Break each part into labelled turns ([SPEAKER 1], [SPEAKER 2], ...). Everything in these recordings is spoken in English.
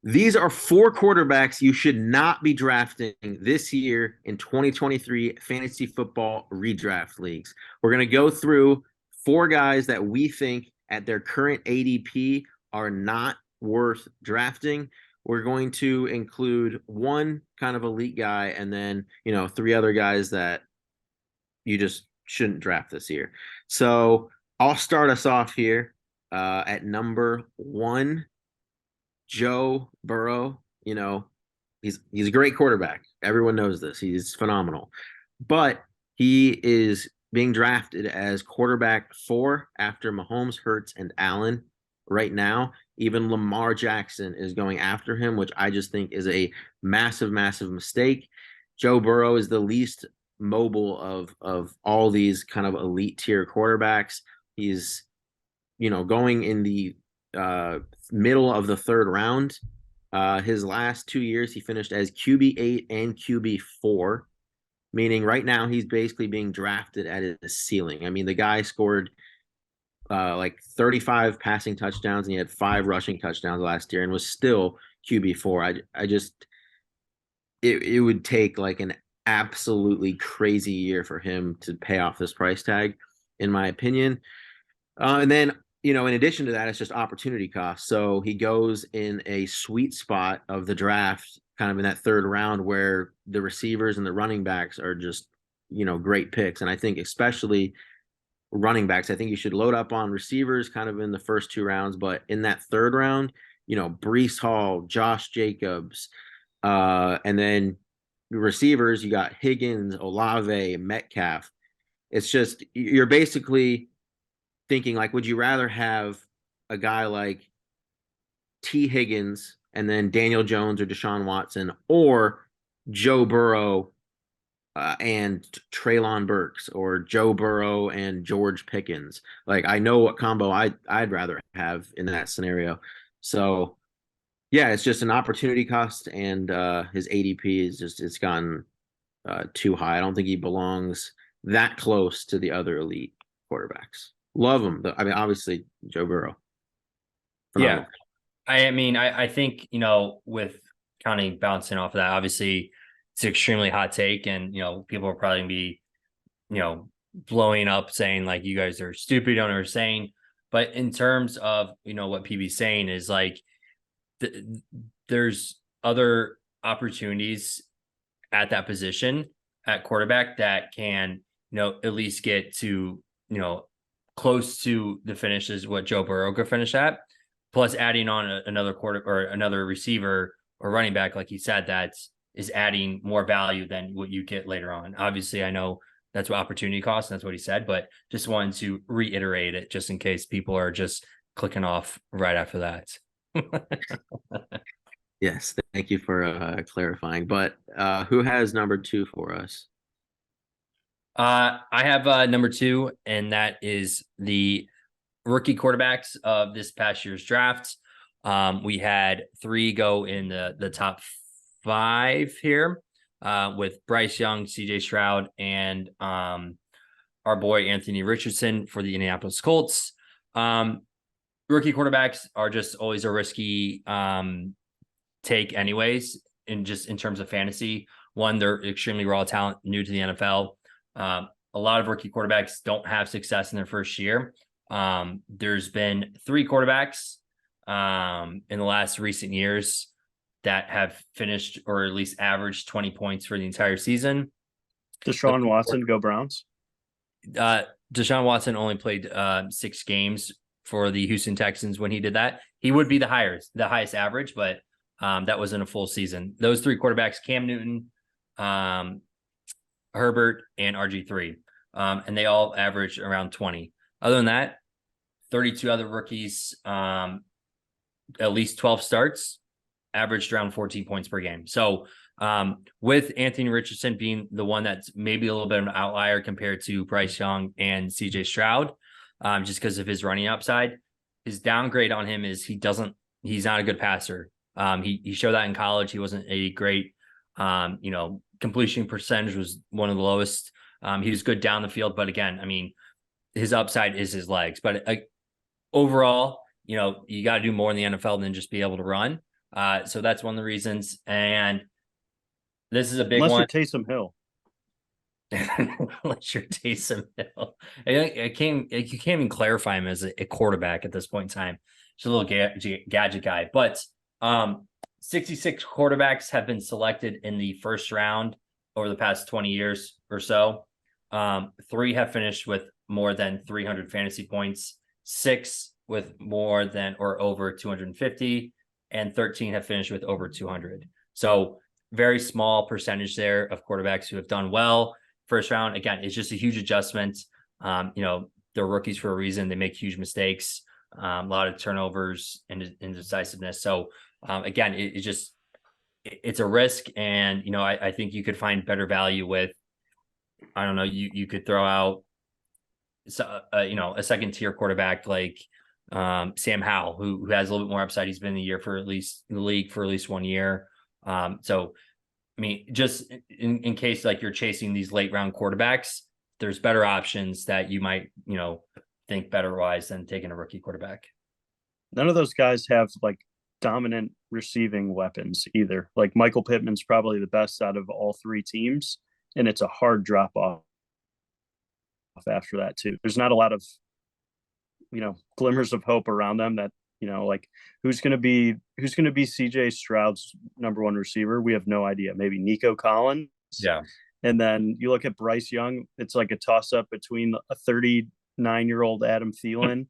[SPEAKER 1] These are four quarterbacks you should not be drafting this year in 2023 fantasy football redraft leagues. We're going to go through four guys that we think at their current ADP are not worth drafting. We're going to include one kind of elite guy and then, three other guys that you just shouldn't draft this year. So I'll start us off here at number one. Joe Burrow, he's a great quarterback. Everyone knows this. He's phenomenal. But he is being drafted as quarterback four after Mahomes, Hurts, and Allen right now. Even Lamar Jackson is going after him, which I just think is a massive, massive mistake. Joe Burrow is the least mobile of all these kind of elite tier quarterbacks. He's, going in the middle of the third round. His last 2 years, he finished as QB8 and QB4, meaning right now he's basically being drafted at his ceiling. I mean, the guy scored like 35 passing touchdowns and he had 5 rushing touchdowns last year and was still QB4. I just, it would take like an absolutely crazy year for him to pay off this price tag, in my opinion. And then, in addition to that, it's just opportunity cost. So he goes in a sweet spot of the draft, kind of in that third round where the receivers and the running backs are just, great picks. And I think especially running backs, I think you should load up on receivers kind of in the first 2 rounds. But in that third round, Brees Hall, Josh Jacobs, and then receivers, you got Higgins, Olave, Metcalf. It's just, you're basically thinking like, would you rather have a guy like T. Higgins and then Daniel Jones or Deshaun Watson, or Joe Burrow and Treylon Burks, or Joe Burrow and George Pickens? Like, I know what combo I'd rather have in that scenario. So yeah, it's just an opportunity cost, and his ADP is just, it's gotten too high. I don't think he belongs that close to the other elite quarterbacks. Love him. I mean, obviously, Joe Burrow.
[SPEAKER 2] Yeah.
[SPEAKER 1] Phenomenal.
[SPEAKER 2] I think, with counting bouncing off of that, obviously it's an extremely hot take, and, people are probably gonna be, you know, blowing up saying like you guys are stupid, you don't know what you're saying. But in terms of, what PB's saying is like th- there's other opportunities at that position at quarterback that can, at least get to, close to the finishes what Joe Burrow could finish at. Plus adding on another quarter or another receiver or running back, like you said, that is adding more value than what you get later on. Obviously, I know that's what opportunity costs, and that's what he said, but just wanted to reiterate it just in case people are just clicking off right after that.
[SPEAKER 1] Yes, thank you for clarifying. But who has number two for us?
[SPEAKER 2] I have number two, and that is the rookie quarterbacks of this past year's draft. We had three go in the top five here, with Bryce Young, CJ Stroud, and our boy Anthony Richardson for the Indianapolis Colts. Rookie quarterbacks are just always a risky take, anyways, in terms of fantasy. One, they're extremely raw talent, new to the NFL. A lot of rookie quarterbacks don't have success in their first year. There's been three quarterbacks in the last recent years that have finished or at least averaged 20 points for the entire season.
[SPEAKER 3] Deshaun Watson, go Browns.
[SPEAKER 2] Deshaun Watson only played 6 games for the Houston Texans when he did that. He would be the highest average, but that wasn't a full season. Those three quarterbacks, Cam Newton, Herbert, and RG3, and they all averaged around 20. Other than that, 32 other rookies, at least 12 starts, averaged around 14 points per game. So with Anthony Richardson being the one that's maybe a little bit of an outlier compared to Bryce Young and CJ Stroud, just because of his running upside, his downgrade on him is he's not a good passer. He showed that in college. He wasn't a great, completion percentage was one of the lowest. He was good down the field, but again, I mean, his upside is his legs. But overall, you got to do more in the NFL than just be able to run. So that's one of the reasons. And this is a big
[SPEAKER 3] Unless
[SPEAKER 2] one.
[SPEAKER 3] you're Taysom Hill.
[SPEAKER 2] Unless you're Taysom Hill. You can't even clarify him as a quarterback at this point in time. He's a little gadget guy. But 66 quarterbacks have been selected in the first round over the past 20 years or so. 3 have finished with more than 300 fantasy points, 6 with more than or over 250, and 13 have finished with over 200. So very small percentage there of quarterbacks who have done well. First round, again, it's just a huge adjustment. They're rookies for a reason. They make huge mistakes, a lot of turnovers and indecisiveness. So again, it's a risk. And, I think you could find better value with, I don't know, you could throw out, a second tier quarterback like Sam Howell, who has a little bit more upside. He's been in the league for at least 1 year. So, I mean, just in case like you're chasing these late round quarterbacks, there's better options that you might, think better wise than taking a rookie quarterback.
[SPEAKER 3] None of those guys have like dominant receiving weapons either. Like Michael Pittman's probably the best out of all 3 teams, and it's a hard drop off after that too. There's not a lot of, glimmers of hope around them that, like who's going to be CJ Stroud's number 1 receiver? We have no idea. Maybe Nico Collins.
[SPEAKER 2] Yeah.
[SPEAKER 3] And then you look at Bryce Young, it's like a toss up between a 39-year-old Adam Thielen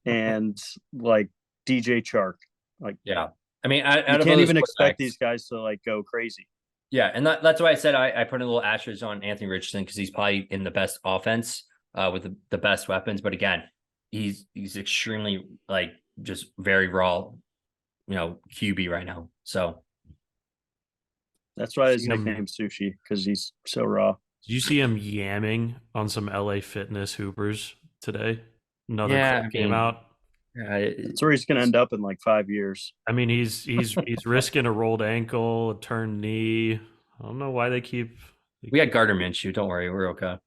[SPEAKER 3] and like DJ Chark. Like,
[SPEAKER 2] yeah. I mean,
[SPEAKER 3] you can't even expect these guys to like go crazy.
[SPEAKER 2] Yeah. And that's why I said I put a little asterisk on Anthony Richardson, because he's probably in the best offense with the best weapons. But again, he's extremely like just very raw, QB right now. So
[SPEAKER 3] that's why his nickname's Sushi, because he's so raw.
[SPEAKER 4] Did you see him yamming on some LA Fitness Hoopers today? Another clip came out.
[SPEAKER 3] That's where he's going to end up in like 5 years.
[SPEAKER 4] I mean, he's risking a rolled ankle, a turned knee. I don't know why they keep.
[SPEAKER 2] We had Gardner Minshew. Don't worry, we're okay.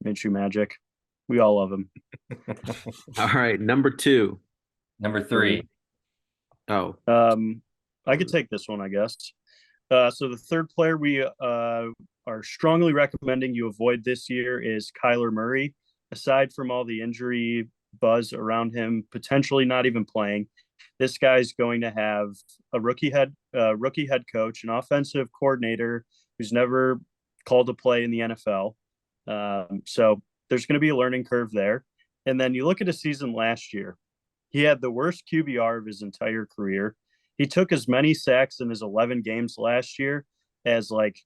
[SPEAKER 3] Minshew magic. We all love him.
[SPEAKER 1] All right, number 2.
[SPEAKER 2] Number 3.
[SPEAKER 1] Oh,
[SPEAKER 3] I could take this one, I guess. So the third player we are strongly recommending you avoid this year is Kyler Murray. Aside from all the injury buzz around him, potentially not even playing, this guy's going to have a rookie head coach, an offensive coordinator who's never called a play in the NFL. So there's going to be a learning curve there. And then you look at his season last year, he had the worst QBR of his entire career. He took as many sacks in his 11 games last year as like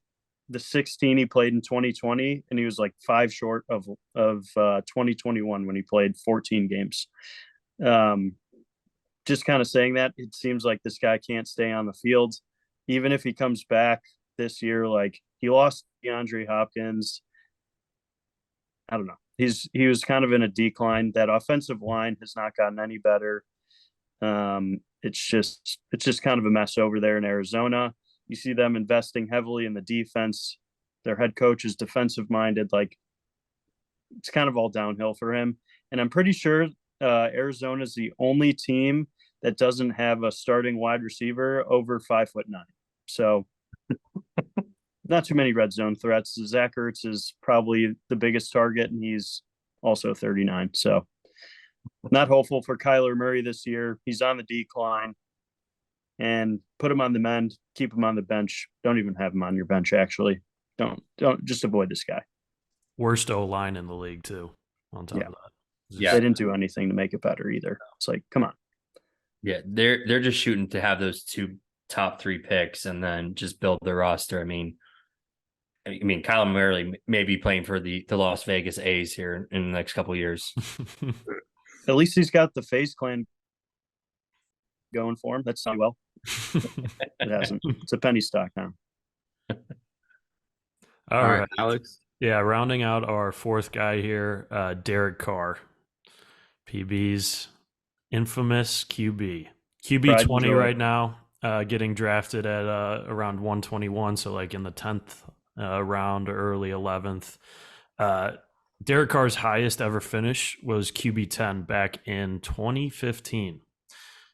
[SPEAKER 3] the 16 he played in 2020, and he was like 5 short of 2021 when he played 14 games. Just kind of saying that, it seems like this guy can't stay on the field. Even if he comes back this year, like he lost DeAndre Hopkins. I don't know. He was kind of in a decline. That offensive line has not gotten any better. It's just kind of a mess over there in Arizona. You see them investing heavily in the defense. Their head coach is defensive minded. Like, it's kind of all downhill for him. And I'm pretty sure Arizona is the only team that doesn't have a starting wide receiver over 5'9". So not too many red zone threats. Zach Ertz is probably the biggest target, and he's also 39. So not hopeful for Kyler Murray this year. He's on the decline. And put him on the mend, keep him on the bench. Don't even have him on your bench, actually. Don't just avoid this guy.
[SPEAKER 4] Worst O-line in the league, too, on top of that.
[SPEAKER 2] Yeah.
[SPEAKER 3] They didn't do anything to make it better either. It's like, come on.
[SPEAKER 2] Yeah, they're just shooting to have those 2 top 3 picks and then just build their roster. I mean, Kyler Murray may be playing for the Las Vegas A's here in the next couple of years.
[SPEAKER 3] At least he's got the FaZe Clan going for him. That's not well. It hasn't. It's a penny stock now.
[SPEAKER 4] All right,
[SPEAKER 1] Alex.
[SPEAKER 4] Yeah, rounding out our 4th guy here, Derek Carr, PB's infamous QB. QB 20 right now, getting drafted at around 121, so like in the 10th round or early 11th. Derek Carr's highest ever finish was QB 10 back in 2015.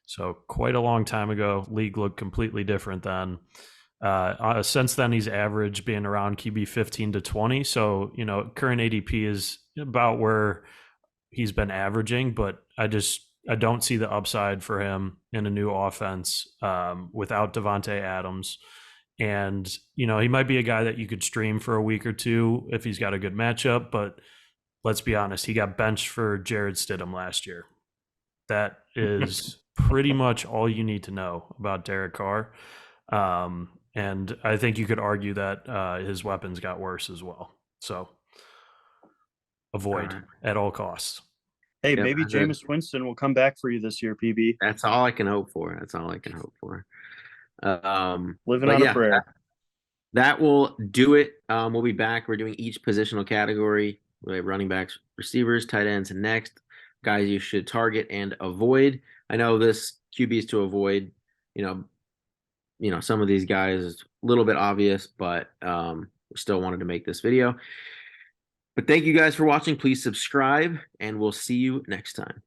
[SPEAKER 4] So quite a long time ago. League looked completely different then. Since then, he's averaged being around QB 15 to 20. So, current ADP is about where he's been averaging, but I don't see the upside for him in a new offense without Devontae Adams. And, he might be a guy that you could stream for a week or two if he's got a good matchup. But let's be honest, he got benched for Jared Stidham last year. That is pretty much all you need to know about Derek Carr. And I think you could argue that his weapons got worse as well. So avoid at all costs.
[SPEAKER 3] Hey, maybe Jameis Winston will come back for you this year, PB.
[SPEAKER 1] That's all I can hope for.
[SPEAKER 3] Living on a prayer.
[SPEAKER 1] That will do it. We'll be back. We're doing each positional category. We have running backs, receivers, tight ends, and next guys you should target and avoid. I know this QBs to avoid. Some of these guys is a little bit obvious, but we still wanted to make this video. But thank you guys for watching. Please subscribe, and we'll see you next time.